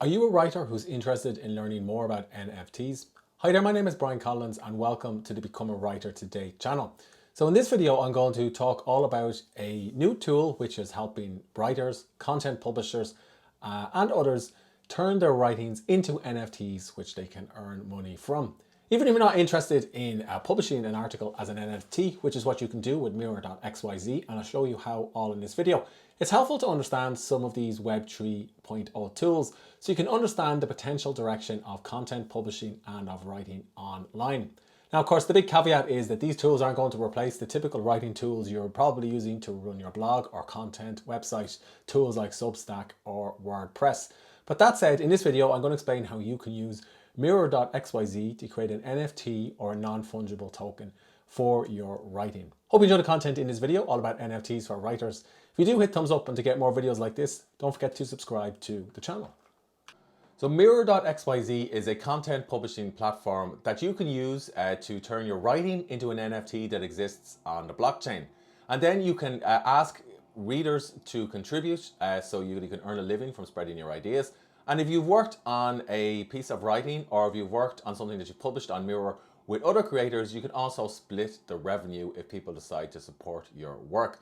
Are you a writer who's interested in learning more about NFTs? Hi there, my name is Brian Collins and welcome to the Become a Writer Today channel. So in this video, I'm going to talk all about a new tool which is helping writers, content publishers, and others turn their writings into NFTs which they can earn money from. Even if you're not interested in publishing an article as an NFT, which is what you can do with mirror.xyz, and I'll show you how all in this video, it's helpful to understand some of these Web 3.0 tools so you can understand the potential direction of content publishing and of writing online. Now, of course, the big caveat is that these tools aren't going to replace the typical writing tools you're probably using to run your blog or content website, tools like Substack or WordPress. But that said, in this video, I'm going to explain how you can use mirror.xyz to create an NFT or a non-fungible token for your writing. Hope you enjoy the content in this video all about NFTs for writers. If you do, hit thumbs up, and to get more videos like this, don't forget to subscribe to the channel. So mirror.xyz is a content publishing platform that you can use to turn your writing into an NFT that exists on the blockchain. And then you can ask readers to contribute so you can earn a living from spreading your ideas. And if you've worked on a piece of writing or if you've worked on something that you published on Mirror with other creators, you can also split the revenue if people decide to support your work.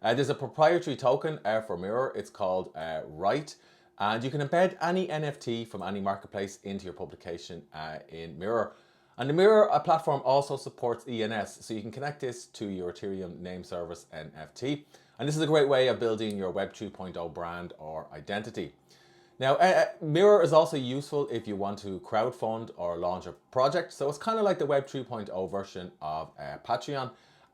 There's a proprietary token for Mirror. It's called Write. And you can embed any NFT from any marketplace into your publication in Mirror. And the Mirror platform also supports ENS, so you can connect this to your Ethereum name service NFT. And this is a great way of building your Web 2.0 brand or identity. Now, Mirror is also useful if you want to crowdfund or launch a project. So it's kind of like the Web 3.0 version of Patreon.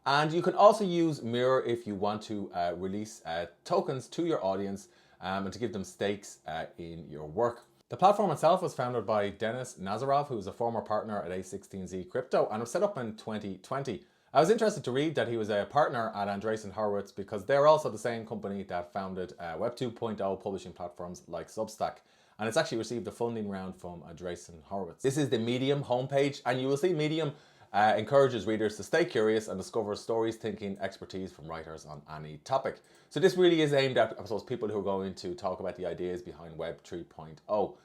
And you can also use Mirror if you want to release tokens to your audience and to give them stakes in your work. The platform itself was founded by Denis Nazarov, who is a former partner at A16Z Crypto, and was set up in 2020. I was interested to read that he was a partner at Andreessen Horowitz because they're also the same company that founded Web 2.0 publishing platforms like Substack. And it's actually received a funding round from Andreessen Horowitz. This is the Medium homepage, and you will see Medium encourages readers to stay curious and discover stories, thinking, expertise from writers on any topic. So this really is aimed at, I suppose, people who are going to talk about the ideas behind Web 3.0. So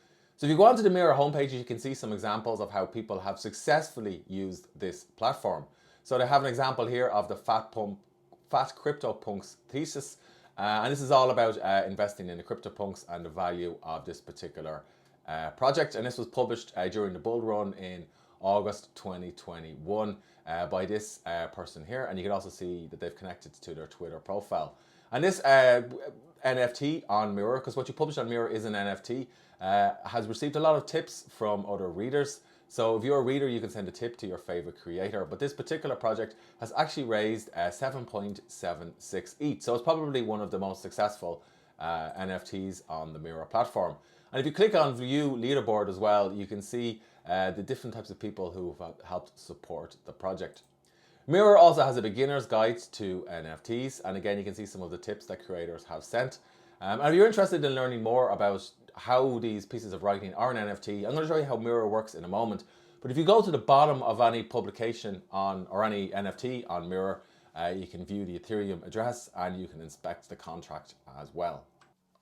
if you go onto the Mirror homepage, you can see some examples of how people have successfully used this platform. So they have an example here of the Fat CryptoPunks thesis. And this is all about investing in the CryptoPunks and the value of this particular project. And this was published during the bull run in August 2021 by this person here. And you can also see that they've connected to their Twitter profile. And this NFT on Mirror, because what you publish on Mirror is an NFT, has received a lot of tips from other readers. So if you're a reader, you can send a tip to your favorite creator. But this particular project has actually raised 7.76 ETH. So it's probably one of the most successful NFTs on the Mirror platform. And if you click on View Leaderboard as well, you can see the different types of people who have helped support the project. Mirror also has a beginner's guide to NFTs. And again, you can see some of the tips that creators have sent. And if you're interested in learning more about how these pieces of writing are an NFT, I'm going to show you how Mirror works in a moment. But if you go to the bottom of any publication on or any NFT on Mirror, you can view the Ethereum address and you can inspect the contract as well.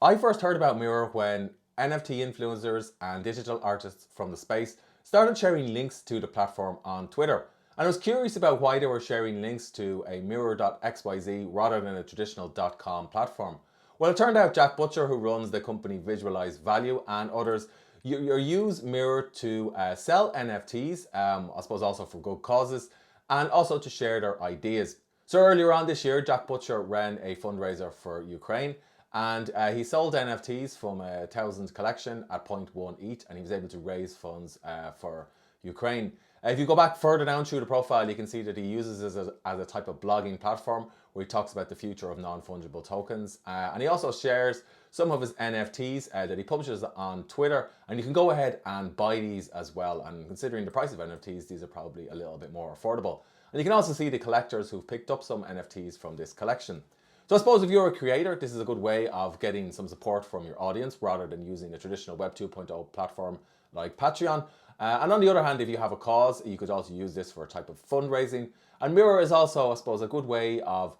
I first heard about Mirror when NFT influencers and digital artists from the space started sharing links to the platform on Twitter. And I was curious about why they were sharing links to a mirror.xyz rather than a traditional .com platform. Well, it turned out Jack Butcher, who runs the company Visualize Value, and others, you use Mirror to sell NFTs, I suppose also for good causes, and also to share their ideas. So earlier on this year, Jack Butcher ran a fundraiser for Ukraine, and he sold NFTs from a 1,000 collection at 0.1 ETH, and he was able to raise funds for Ukraine. If you go back further down through the profile, you can see that he uses this as a type of blogging platform where he talks about the future of non-fungible tokens. And he also shares some of his NFTs that he publishes on Twitter. And you can go ahead and buy these as well. And considering the price of NFTs, these are probably a little bit more affordable. And you can also see the collectors who've picked up some NFTs from this collection. So I suppose if you're a creator, this is a good way of getting some support from your audience rather than using a traditional Web 2.0 platform like Patreon. And on the other hand, if you have a cause, you could also use this for a type of fundraising. And Mirror is also, I suppose, a good way of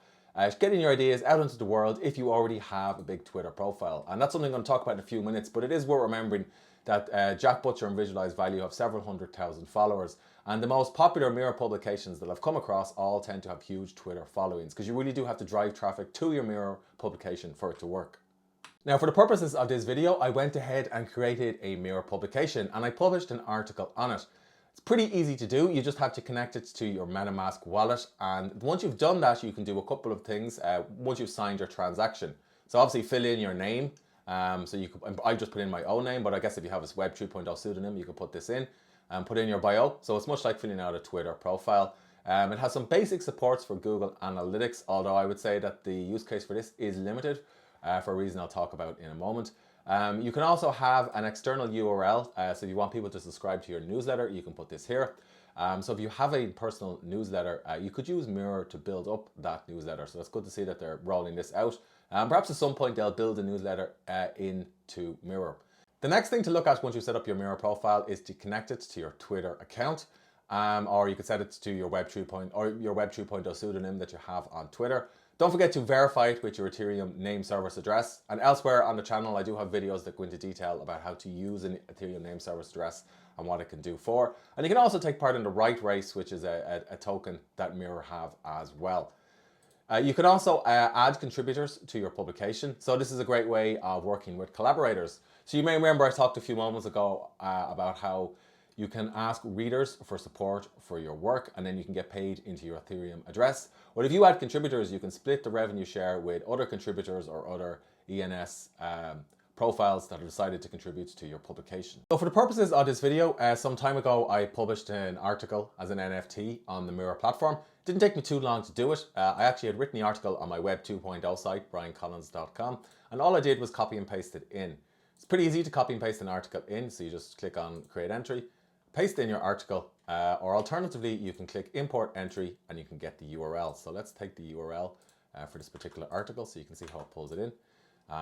getting your ideas out into the world if you already have a big Twitter profile. And that's something I'm going to talk about in a few minutes, but it is worth remembering that Jack Butcher and Visualize Value have several 100,000 followers. And the most popular mirror publications that I've come across all tend to have huge Twitter followings, because you really do have to drive traffic to your mirror publication for it to work. Now, for the purposes of this video, I went ahead and created a mirror publication and I published an article on it. It's pretty easy to do. You just have to connect it to your MetaMask wallet. And once you've done that, you can do a couple of things once you've signed your transaction. So obviously fill in your name. I just put in my own name, but I guess if you have this Web 3.0 pseudonym, you can put this in and put in your bio. So it's much like filling out a Twitter profile. It has some basic supports for Google Analytics, although I would say that the use case for this is limited for a reason I'll talk about in a moment. You can also have an external URL, so if you want people to subscribe to your newsletter, you can put this here. So if you have a personal newsletter, you could use Mirror to build up that newsletter. So it's good to see that they're rolling this out. Perhaps at some point they'll build a newsletter into Mirror. The next thing to look at once you set up your Mirror profile is to connect it to your Twitter account, or you could set it to your Web 3.0 pseudonym that you have on Twitter. Don't forget to verify it with your Ethereum name service address. And elsewhere on the channel, I do have videos that go into detail about how to use an Ethereum name service address and what it can do for. And you can also take part in the Right Race, which is a token that Mirror have as well. You can also add contributors to your publication. So this is a great way of working with collaborators. So you may remember I talked a few moments ago about how you can ask readers for support for your work, and then you can get paid into your Ethereum address. Well, if you add contributors, you can split the revenue share with other contributors or other ENS profiles that have decided to contribute to your publication. So for the purposes of this video, some time ago I published an article as an NFT on the Mirror platform. It didn't take me too long to do it. I actually had written the article on my Web 2.0 site, briancollins.com, and all I did was copy and paste it in. It's pretty easy to copy and paste an article in, so you just click on Create Entry, paste in your article, or alternatively, you can click Import Entry and you can get the URL. So let's take the URL for this particular article so you can see how it pulls it in.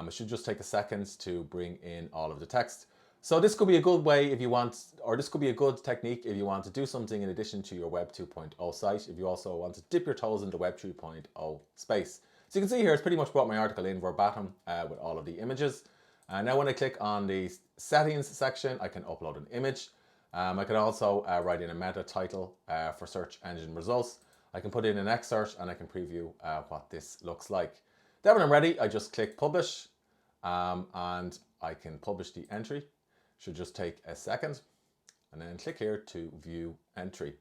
It should just take a second to bring in all of the text. So this could be a good way if you want, or this could be a good technique if you want to do something in addition to your Web 2.0 site, if you also want to dip your toes into Web 3.0 space. So you can see here, it's pretty much brought my article in verbatim with all of the images. Now when I click on the settings section, I can upload an image. I can also write in a meta title for search engine results. I can put in an excerpt and I can preview what this looks like. Then when I'm ready, I just click publish and I can publish the entry. Should just take a second, and then click here to view entry.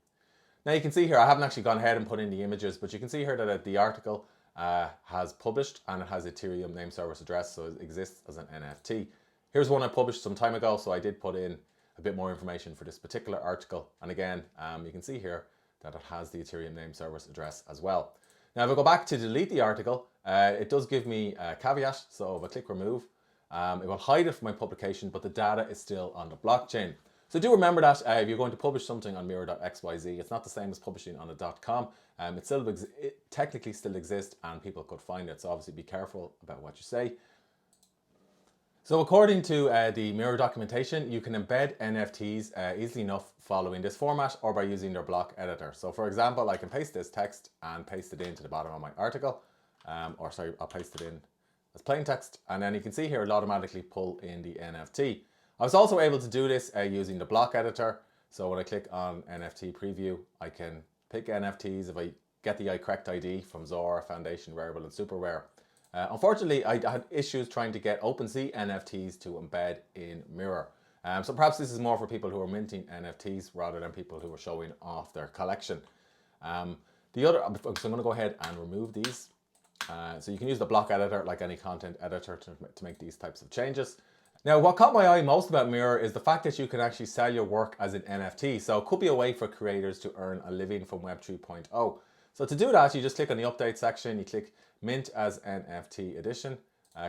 Now you can see here, I haven't actually gone ahead and put in the images, but you can see here that the article has published and it has Ethereum name service address, so it exists as an NFT. Here's one I published some time ago, so I did put in a bit more information for this particular article. And again, you can see here that it has the Ethereum name service address as well. Now, if I go back to delete the article, it does give me a caveat. So if I click remove, it will hide it from my publication, but the data is still on the blockchain. So do remember that if you're going to publish something on mirror.xyz, it's not the same as publishing on a .com. It technically still exists and people could find it. So obviously be careful about what you say. So according to the Mirror documentation, you can embed NFTs easily enough following this format or by using their block editor. So for example, I can paste this text and paste it into the bottom of my article. I'll paste it in as plain text. And then you can see here, it'll automatically pull in the NFT. I was also able to do this using the block editor. So when I click on NFT preview, I can pick NFTs if I get the correct ID from Zora, Foundation, Rarible, and Super Rare. Unfortunately, I had issues trying to get OpenSea NFTs to embed in Mirror. So perhaps this is more for people who are minting NFTs rather than people who are showing off their collection. So I'm going to go ahead and remove these. So you can use the block editor like any content editor to make these types of changes. Now, what caught my eye most about Mirror is the fact that you can actually sell your work as an NFT. So it could be a way for creators to earn a living from Web 3.0. So to do that, you just click on the update section, you click Mint as NFT edition,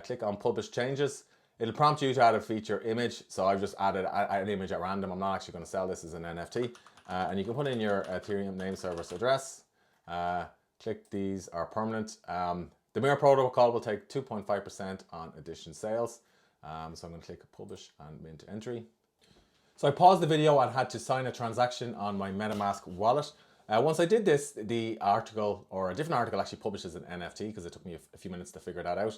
click on Publish Changes. It'll prompt you to add a feature image. So I've just added an image at random. I'm not actually going to sell this as an NFT. And you can put in your Ethereum name service address. Click these are permanent. The Mirror protocol will take 2.5% on edition sales. So I'm going to click Publish and Mint Entry. So I paused the video and had to sign a transaction on my MetaMask wallet. Once I did this, the article, or a different article, actually published as an NFT because it took me a few minutes to figure that out.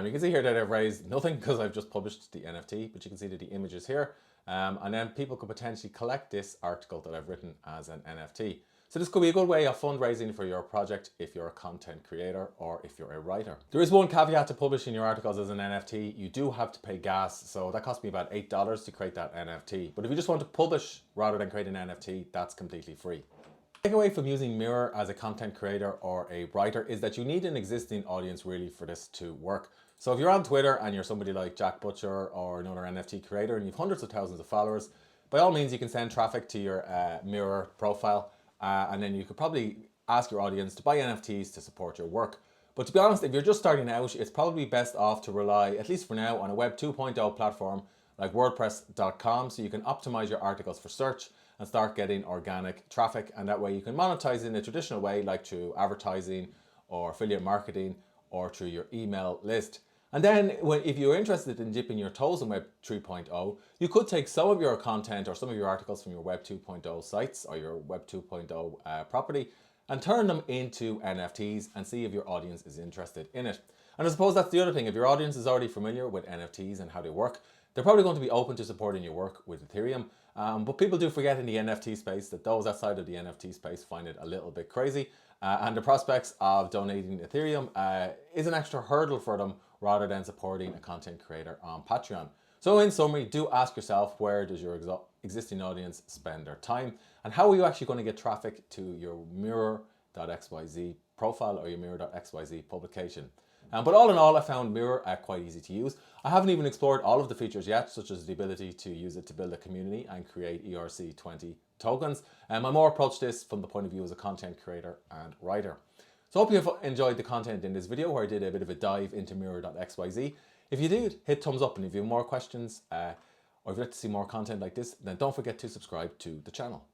You can see here that I've raised nothing because I've just published the NFT, but you can see that the image is here. And then people could potentially collect this article that I've written as an NFT. So this could be a good way of fundraising for your project if you're a content creator or if you're a writer. There is one caveat to publishing your articles as an NFT. You do have to pay gas, so that cost me about $8 to create that NFT. But if you just want to publish rather than create an NFT, that's completely free. The takeaway from using Mirror as a content creator or a writer is that you need an existing audience really for this to work. So if you're on Twitter and you're somebody like Jack Butcher or another NFT creator and you've hundreds of thousands of followers, by all means you can send traffic to your Mirror profile. And then you could probably ask your audience to buy NFTs to support your work. But to be honest, if you're just starting out, it's probably best off to rely, at least for now, on a Web 2.0 platform like WordPress.com, so you can optimize your articles for search and start getting organic traffic. And that way you can monetize in a traditional way, like through advertising or affiliate marketing or through your email list. And then if you're interested in dipping your toes in Web 3.0, you could take some of your content or some of your articles from your Web 2.0 sites or your Web 2.0 property and turn them into NFTs and see if your audience is interested in it. And I suppose that's the other thing. If your audience is already familiar with NFTs and how they work, they're probably going to be open to supporting your work with Ethereum. But people do forget in the NFT space that those outside of the NFT space find it a little bit crazy. And the prospects of donating Ethereum is an extra hurdle for them rather than supporting a content creator on Patreon. So in summary, do ask yourself, where does your existing audience spend their time? And how are you actually going to get traffic to your mirror.xyz profile or your mirror.xyz publication? But all in all, I found Mirror quite easy to use. I haven't even explored all of the features yet, such as the ability to use it to build a community and create ERC20 tokens. I more approach this from the point of view as a content creator and writer. So I hope you've enjoyed the content in this video where I did a bit of a dive into mirror.xyz. If you did, hit thumbs up, and if you have more questions or if you'd like to see more content like this, then don't forget to subscribe to the channel.